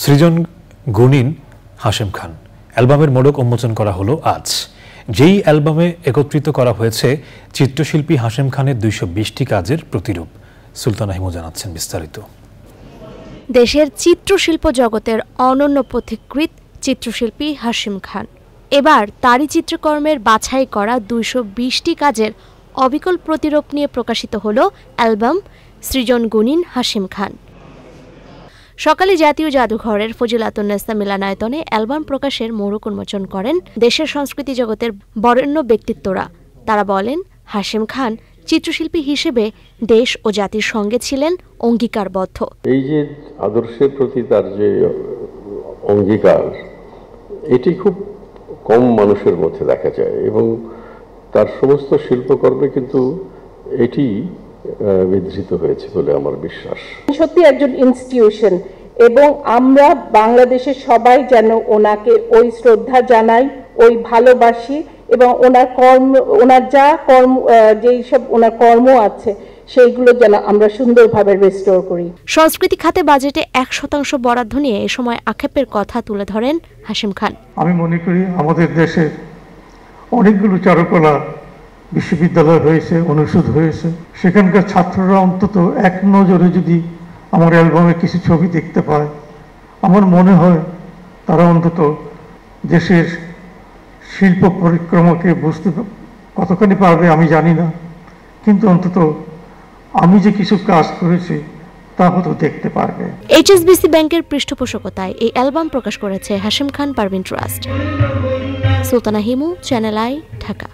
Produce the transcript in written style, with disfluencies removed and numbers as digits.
সৃজন গুণিন হাশেম খান অ্যালবামের মোড়ক উন্মোচন করা হলো আজ। যেই অ্যালবামে একত্রিত করা হয়েছে চিত্রশিল্পী হাশেম খানের 220টি কাজের প্রতিরূপ। সুলতানা হিমু জানাচ্ছেন বিস্তারিত। দেশের চিত্রশিল্প জগতের অনন্য পথিকৃৎ চিত্রশিল্পী হাশেম খান এবার তারই চিত্রকর্মের বাছাই করা 220টি কাজের অবিকল প্রতিরূপ নিয়ে প্রকাশিত হলো অ্যালবাম সৃজন গুণিন হাশেম খান। সকালে জাতীয় জাদুঘরের ফজিলাতুন্নেসা মিলনায়তনে অ্যালবাম প্রকাশের মোড়ক উন্মোচন করেন দেশের সংস্কৃতি জগতের বরেণ্য ব্যক্তিত্বরা। তারা বলেন, হাশেম খান চিত্রশিল্পী হিসেবে দেশ ও জাতির সঙ্গে ছিলেন অঙ্গীকারবদ্ধ। এই যে আদর্শের প্রতি তার যে অঙ্গীকার, এটি খুব কম মানুষের মধ্যে দেখা যায় এবং তার সমস্ত শিল্পকর্মে কিন্তু এটি বিধৃত হয়েছে বলে আমার বিশ্বাস। সত্যি একজন ইনস্টিটিউশন এবং আমরা বাংলাদেশের সবাই যেন ওনাকে ওই শ্রদ্ধা জানাই, ওই ভালোবাসি এবং ওনার যা যেই সব ওনার কর্ম আছে সেইগুলো যেন আমরা সুন্দরভাবে রেস্টোর করি। সংস্কৃতি খাতে বাজেটে 1% বরাদ্দ নিয়ে এ সময় আক্ষেপের কথা তুলে ধরেন হাশেম খান। আমি মনে করি আমাদের দেশে অনেকগুলো চারুকলা বিশ্ববিদ্যালয় হয়েছে, অনুষদ হয়েছে, সেখানকার ছাত্ররা অন্তত এক নজরে যদি আমার অ্যালবামে কিছু ছবি দেখতে পায়, আমার মনে হয় তারা অন্তত দেশের শিল্প পরিক্রমাকে বুঝতে কতখানি পারবে আমি জানি না, কিন্তু অন্তত আমি যে কিছু কাজ করেছি তা হয়তো দেখতে পারবে। HSBC ব্যাংকের পৃষ্ঠপোষকতায় এই অ্যালবাম প্রকাশ করেছে Hashem Khan Parvin trust. Sultana Himu, channel I, Dhaka.